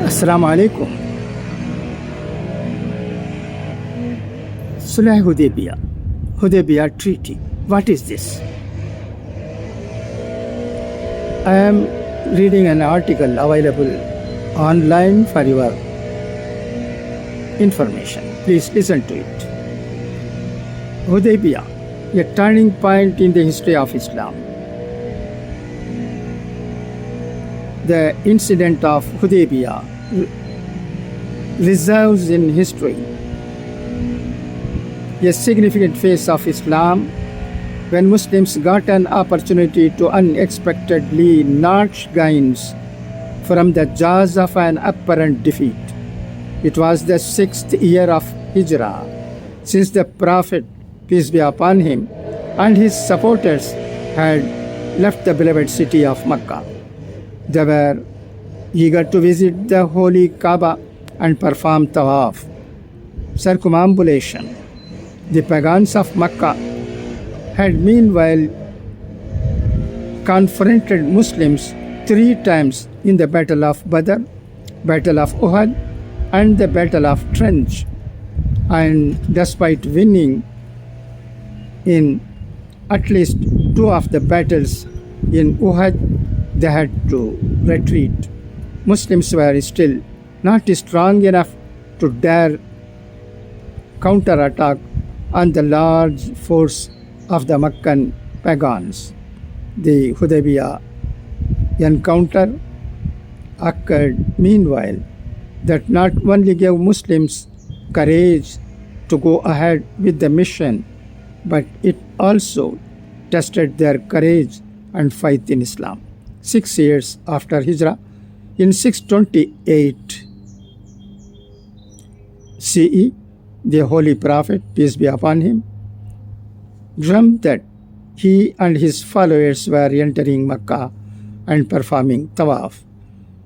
Assalamu alaikum. Sulh Hudaybiya. Hudaybiya Treaty. What is this? I am reading an article available online for your information. Please listen to it. Hudaybiya, a turning point in the history of Islam. The incident of Hudaybiya reserves in history a significant phase of Islam when Muslims got an opportunity to unexpectedly notch gains from the jaws of an apparent defeat. It was the 6th year of Hijrah since the Prophet, peace be upon him, and his supporters had left the beloved city of Mecca. They were eager to visit the holy Kaaba and perform tawaf, circumambulation. The pagans of Mecca had meanwhile confronted Muslims 3 times in the Battle of Badr, Battle of Uhud, and the Battle of Trench, and despite winning in at least 2 of the battles in Uhud, they had to retreat. Muslims were still not strong enough to dare counterattack on the large force of the Meccan pagans. The Hudaybiya encounter occurred meanwhile that not only gave Muslims courage to go ahead with the mission, but it also tested their courage and faith in Islam. 6 years after Hijrah, in 628 CE, the Holy Prophet, peace be upon him, dreamt that he and his followers were entering Mecca and performing tawaf.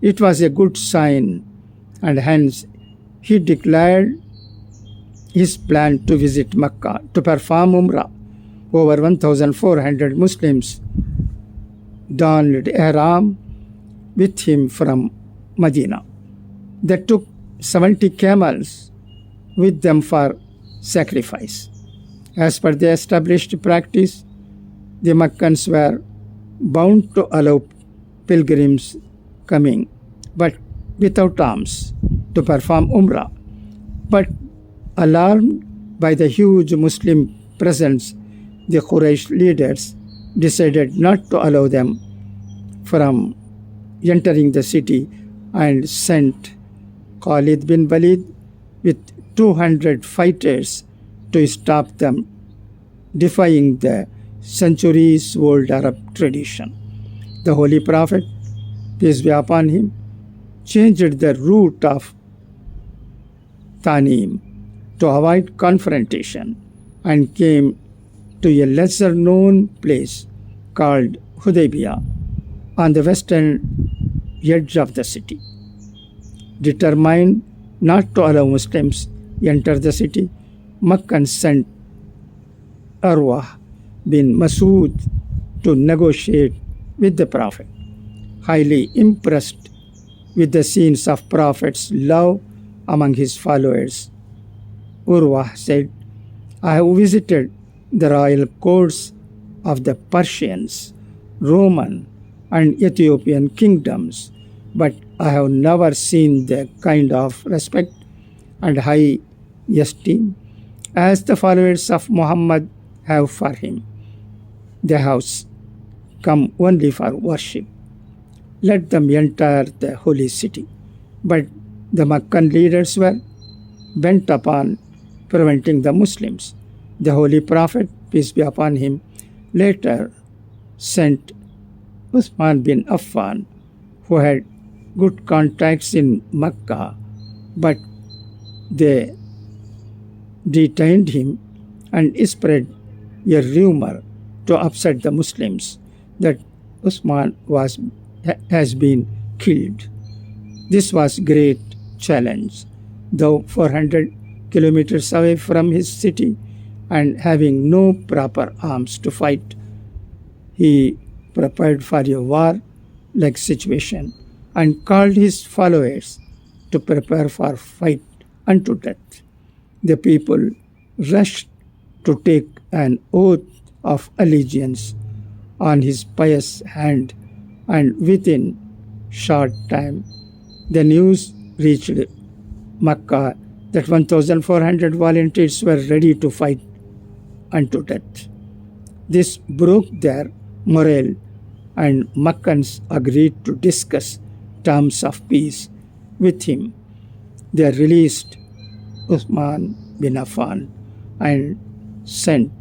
It was a good sign, and hence he declared his plan to visit Mecca to perform Umrah. Over 1,400 Muslims donned ihram with him from Medina. They took 70 camels with them for sacrifice. As per the established practice, the Meccans were bound to allow pilgrims coming, but without arms, to perform Umrah. But alarmed by the huge Muslim presence, the Quraysh leaders decided not to allow them from entering the city and sent Khalid bin Walid with 200 fighters to stop them, defying the centuries-old Arab tradition. The Holy Prophet, peace be upon him, changed the route of Tanim to avoid confrontation and came to a lesser-known place called Hudaybiya on the western edge of the city. Determined not to allow Muslims enter the city, Meccan sent Urwah bin Masud to negotiate with the Prophet. Highly impressed with the scenes of Prophet's love among his followers, Urwah said, "I have visited the royal courts of the Persians, Roman, and Ethiopian kingdoms, but I have never seen the kind of respect and high esteem as the followers of Muhammad have for him. They have come only for worship. Let them enter the holy city." But the Meccan leaders were bent upon preventing the Muslims. The Holy Prophet, peace be upon him, later sent Uthman bin Affan, who had good contacts in Mecca, but they detained him and spread a rumor to upset the Muslims that Uthman has been killed. This was great challenge, though 400 kilometers away from his city and having no proper arms to fight, he prepared for a war-like situation and called his followers to prepare for fight unto death. The people rushed to take an oath of allegiance on his pious hand, and within short time the news reached Makkah that 1,400 volunteers were ready to fight unto death. This broke their morale, and Makkans agreed to discuss terms of peace with him. They released Uthman bin Affan and sent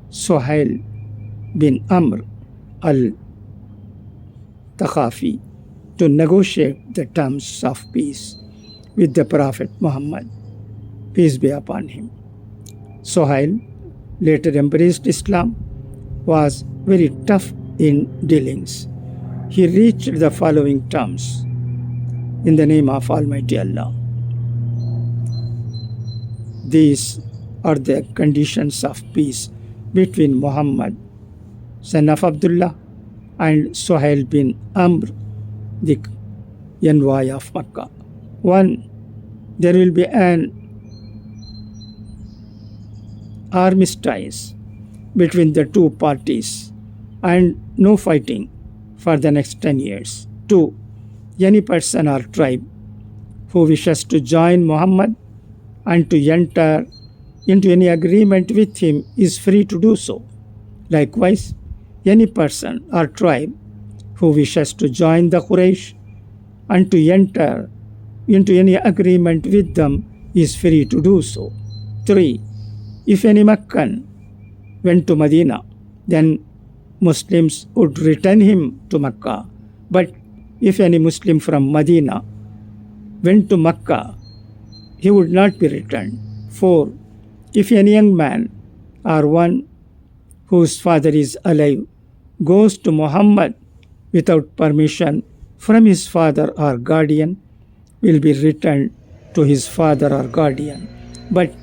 Suhail bin Amr al-Thaqafi to negotiate the terms of peace with the Prophet Muhammad, peace be upon him. Suhail later embraced Islam, was very tough in dealings. He reached the following terms: in the name of Almighty Allah. These are the conditions of peace between Muhammad, son of Abdullah, and Suhail bin Amr, the envoy of Makkah. 1. There will be an armistice between the two parties and no fighting for the next 10 years. 2. Any person or tribe who wishes to join Muhammad and to enter into any agreement with him is free to do so. Likewise, any person or tribe who wishes to join the Quraysh and to enter into any agreement with them is free to do so. 3. If any Meccan went to Medina, then Muslims would return him to Mecca. But if any Muslim from Medina went to Mecca, he would not be returned. 4. If any young man or one whose father is alive goes to Muhammad without permission from his father or guardian, will be returned to his father or guardian. But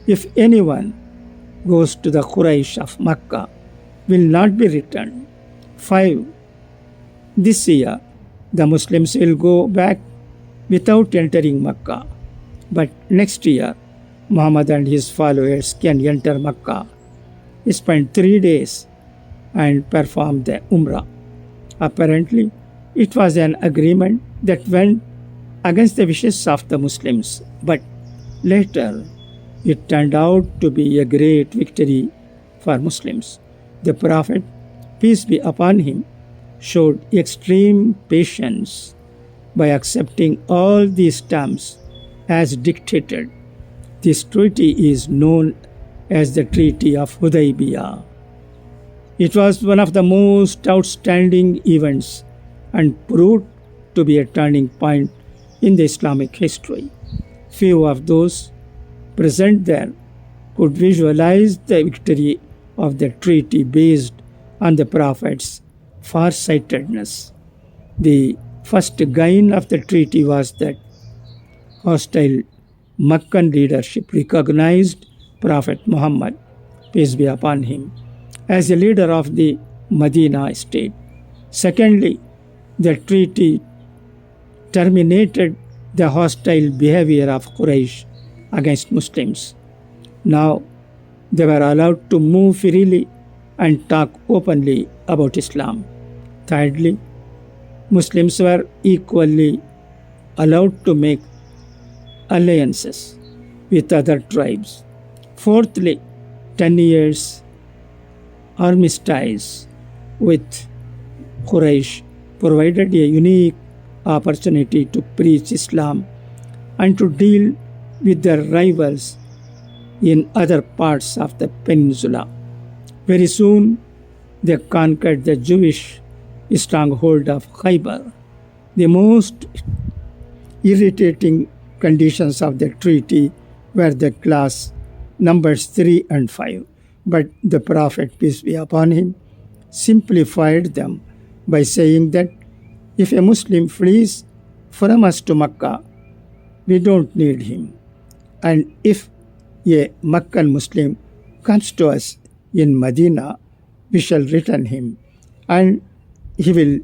if anyone goes to the Quraysh of Makkah, will not be returned. 5. This year, the Muslims will go back without entering Makkah. But next year, Muhammad and his followers can enter Makkah, spend 3 days, and perform the Umrah. Apparently, it was an agreement that went against the wishes of the Muslims, but later it turned out to be a great victory for Muslims. The Prophet, peace be upon him, showed extreme patience by accepting all these terms as dictated. This treaty is known as the Treaty of Hudaibiya. It was one of the most outstanding events and proved to be a turning point in the Islamic history. Few of those present there could visualize the victory of the treaty based on the Prophet's farsightedness. The first gain of the treaty was that hostile Meccan leadership recognized Prophet Muhammad, peace be upon him, as a leader of the Medina state. Secondly, the treaty terminated the hostile behavior of Quraysh against Muslims. Now they were allowed to move freely and talk openly about Islam. Thirdly, Muslims were equally allowed to make alliances with other tribes. Fourthly, 10 years armistice with Quraysh provided a unique opportunity to preach Islam and to deal with their rivals in other parts of the peninsula. Very soon, they conquered the Jewish stronghold of Khaybar. The most irritating conditions of the treaty were the clause numbers 3 and 5, but the Prophet, peace be upon him, simplified them by saying that if a Muslim flees from us to Makkah, we don't need him. And if a Meccan Muslim comes to us in Medina, we shall return him and he will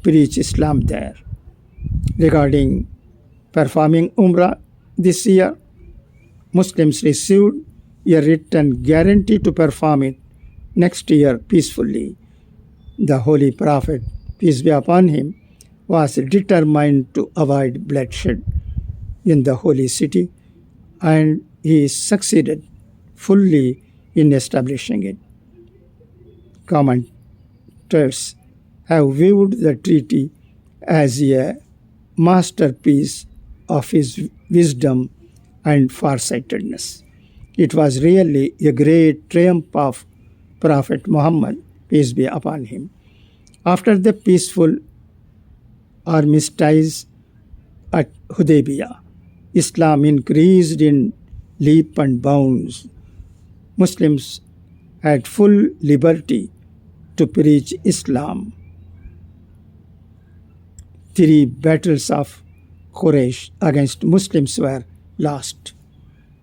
preach Islam there. Regarding performing Umrah this year, Muslims received a written guarantee to perform it next year peacefully. The Holy Prophet, peace be upon him, was determined to avoid bloodshed in the holy city, and he succeeded fully in establishing it. Commentators have viewed the treaty as a masterpiece of his wisdom and farsightedness. It was really a great triumph of Prophet Muhammad, peace be upon him. After the peaceful armistice at Hudaibiya, Islam increased in leap and bounds. Muslims had full liberty to preach Islam. 3 battles of Quraysh against Muslims were lost.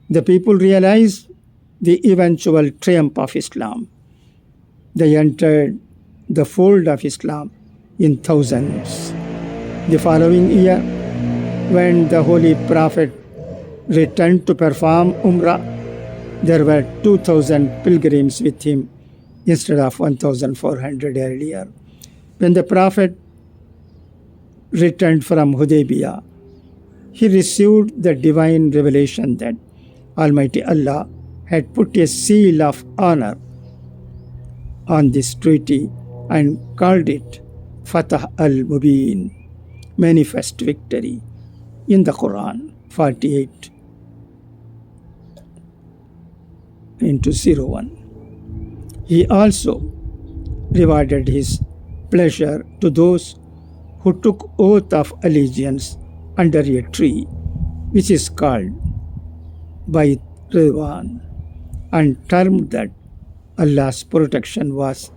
The people realized the eventual triumph of Islam. They entered the fold of Islam in thousands. The following year, when the Holy Prophet returned to perform Umrah, there were 2,000 pilgrims with him instead of 1,400 earlier. When the Prophet returned from Hudaybiya, he received the divine revelation that Almighty Allah had put a seal of honor on this treaty and called it Fatah al-Mubin, manifest victory, in the Quran 48:01. He also rewarded his pleasure to those who took oath of allegiance under a tree, which is called Bait Ridwan, and termed that Allah's protection was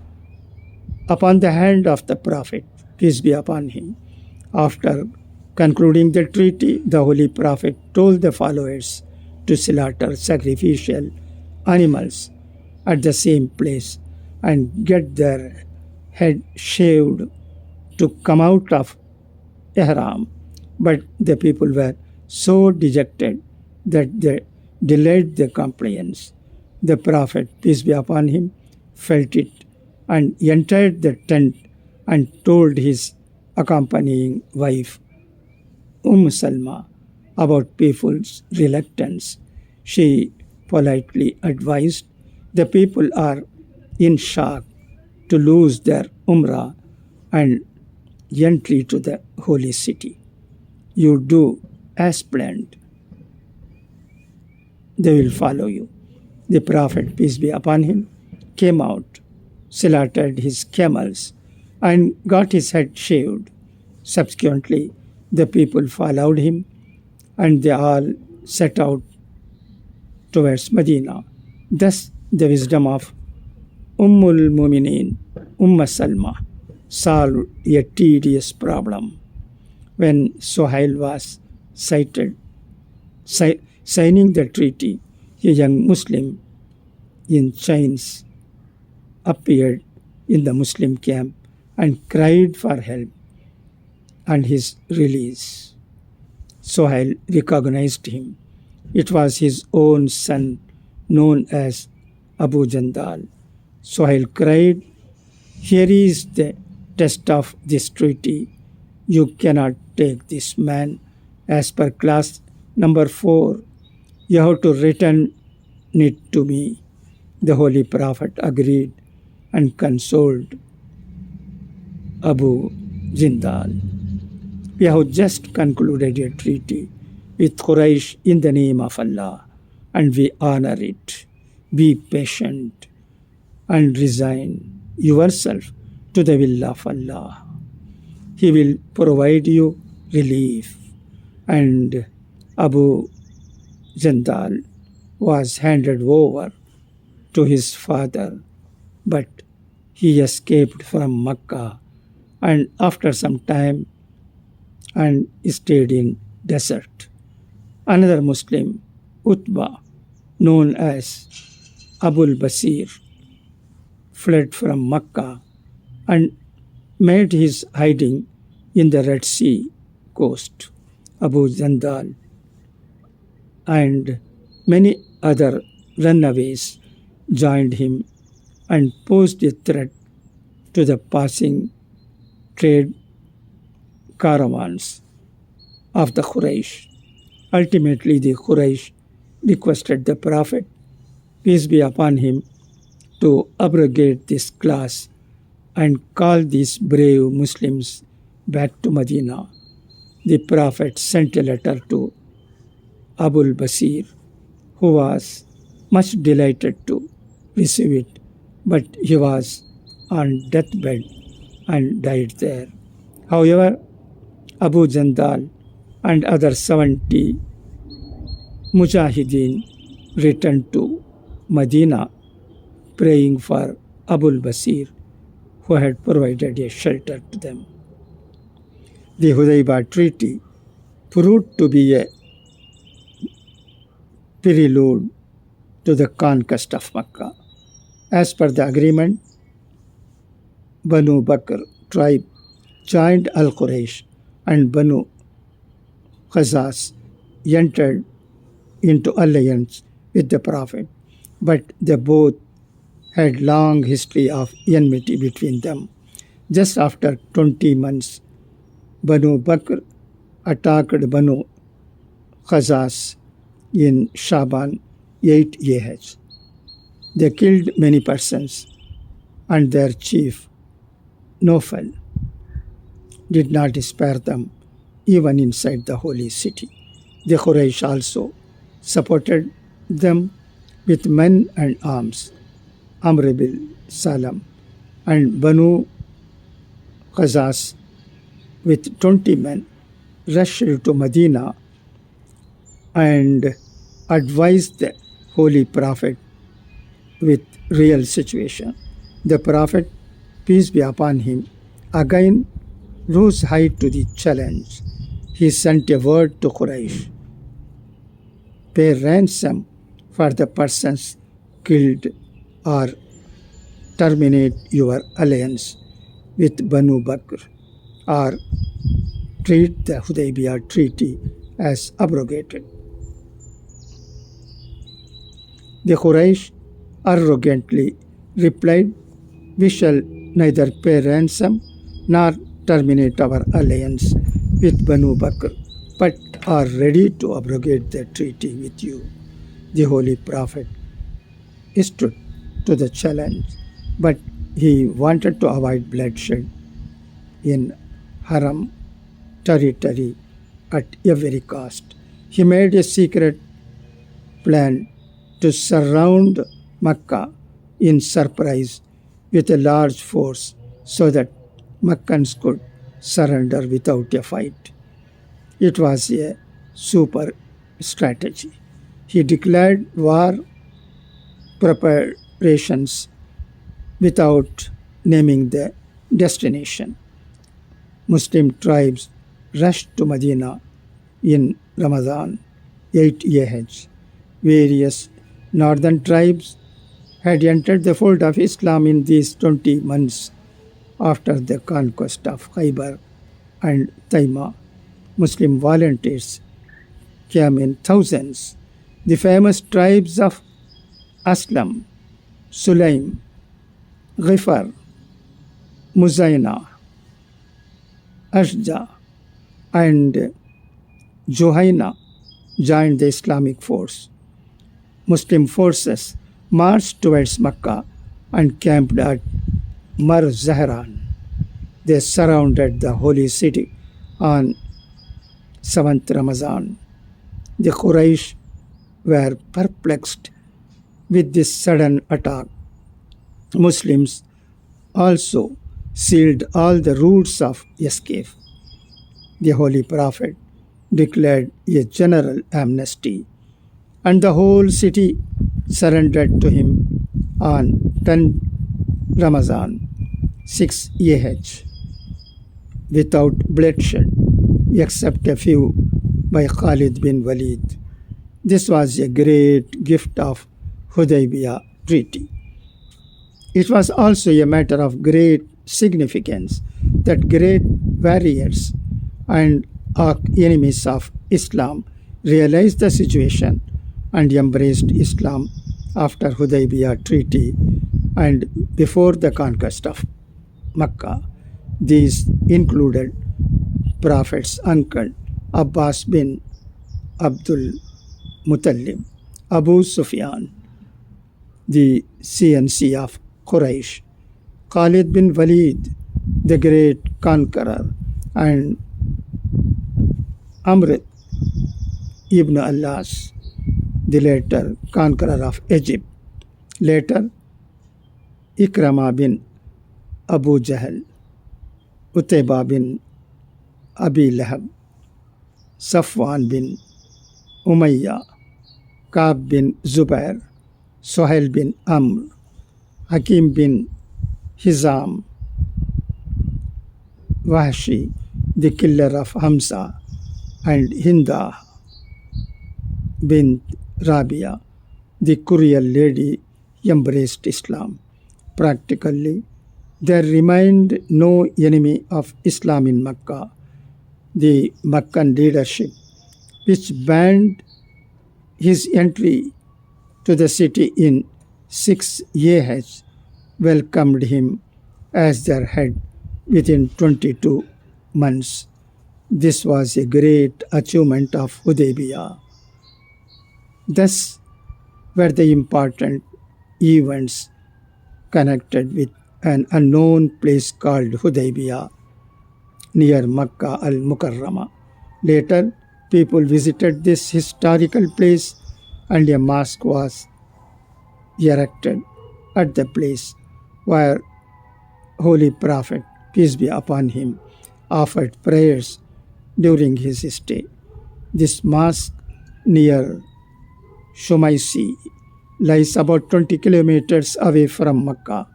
upon the hand of the Prophet, peace be upon him. After concluding the treaty, the Holy Prophet told the followers to slaughter sacrificial animals at the same place and get their head shaved to come out of ihram. But the people were so dejected that they delayed their compliance. The Prophet, peace be upon him, felt it and entered the tent and told his accompanying wife, Salma, about people's reluctance. She politely advised, the people are in shock to lose their Umrah and entry to the holy city. You do as planned. They will follow you. The Prophet, peace be upon him, came out, slaughtered his camels, and got his head shaved. Subsequently, the people followed him, and they all set out towards Medina. Thus, the wisdom of Ummul Mumineen, Salma, solved a tedious problem. When Suhail was signing the treaty, a young Muslim in chains appeared in the Muslim camp and cried for help and his release. Suhail recognized him. It was his own son, known as Abu Jandal. Suhail cried, here is the test of this treaty. You cannot take this man as per clause number 4. You have to return it to me. The Holy Prophet agreed and consoled Abu Jindal. We have just concluded a treaty with Quraysh in the name of Allah, and we honor it. Be patient and resign yourself to the will of Allah. He will provide you relief. And Abu Jandal was handed over to his father, but he escaped from Mecca and after some time and stayed in desert. Another Muslim, Utbah, known as Abul Basir, fled from Mecca and made his hiding in the Red Sea coast. Abu Jandal, and many other runaways joined him and posed a threat to the passing trade caravans of the Quraysh. Ultimately, the Quraysh requested the Prophet, peace be upon him, to abrogate this clause and call these brave Muslims back to Medina. The Prophet sent a letter to Abul Basir, who was much delighted to receive it, but he was on deathbed and died there. However, Abu Jandal and other 70 Mujahideen returned to Medina, praying for Abul Basir, who had provided a shelter to them. The Hudaibiya Treaty proved to be a prelude to the conquest of Mecca. As per the agreement, Banu Bakr tribe joined Al-Quraysh and Banu Khazas entered into alliance with the Prophet, but they both had long history of enmity between them. Just after 20 months, Banu Bakr attacked Banu Khazas in Shaban 8 AH. They killed many persons, and their chief, Nofal, did not spare them even inside the holy city. The Quraysh also supported them with men and arms. Amr bin Salam and Banu Khazas with 20 men rushed to Medina and advised the Holy Prophet with real situation. The Prophet, peace be upon him, again rose high to the challenge. He sent a word to Quraysh: pay ransom for the persons killed or terminate your alliance with Banu Bakr, or treat the Hudaybiya Treaty as abrogated. The Quraysh arrogantly replied, we shall neither pay ransom nor terminate our alliance with Banu Bakr, but are ready to abrogate the treaty with you. The Holy Prophet stood to the challenge, but he wanted to avoid bloodshed in Haram territory at every cost. He made a secret plan to surround Mecca in surprise with a large force so that Meccans could surrender without a fight. It was a super strategy. He declared war preparations without naming the destination. Muslim tribes rushed to Medina in Ramadan 8 AH. Various northern tribes had entered the fold of Islam in these 20 months after the conquest of Khaybar and Taima. Muslim volunteers came in thousands. The famous tribes of Aslam, Sulaim, Ghifar, Muzayna, Ashja, and Juhayna joined the Islamic force. Muslim forces marched towards Mecca and camped at Mar Zahran. They surrounded the holy city on 7th Ramadan. The Quraysh were perplexed with this sudden attack. Muslims also sealed all the routes of escape. The Holy Prophet declared a general amnesty, and the whole city surrendered to him on 10 Ramadan 6 AH without bloodshed, except a few by Khalid bin Walid. This was a great gift of Hudaybiya Treaty. It was also a matter of great significance that great warriors and enemies of Islam realized the situation and embraced Islam after Hudaibiya Treaty and before the conquest of Mecca. These included Prophet's uncle Abbas bin Abdul Muttalib, Abu Sufyan, the CNC of Quraysh, Khalid bin Walid, the great conqueror, and Amr ibn Alas, the later conqueror of Egypt. Later, Ikrama bin Abu Jahl, Utayba bin Abi Lahab, Safwan bin Umayyah, Ka'b bin Zubair, Suhail bin Amr, Hakim bin Hizam, Wahshi, the killer of Hamza, and Hinda bin Rabia, the courier lady, embraced Islam. Practically, there remained no enemy of Islam in Mecca. The Meccan leadership, which banned his entry to the city in 6 AH, welcomed him as their head within 22 months. This was a great achievement of Hudaybiya. Thus were the important events connected with an unknown place called Hudaybiya near Makkah al-Mukarramah. Later, people visited this historical place and a mosque was erected at the place where Holy Prophet, peace be upon him, offered prayers during his stay. This mosque near Shumaisi lies about 20 kilometers away from Mecca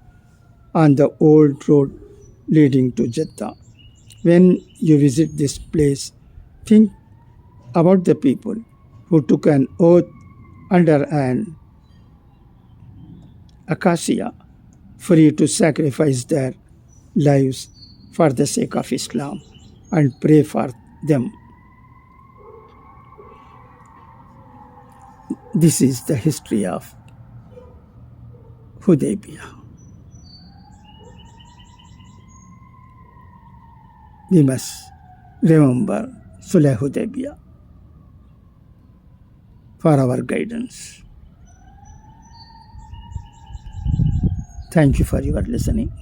on the old road leading to Jeddah. When you visit this place, think about the people who took an oath under an acacia free to sacrifice their lives for the sake of Islam, and pray for them. This is the history of Hudaybiya. We must remember Sulh Hudaybiya for our guidance. Thank you for your listening.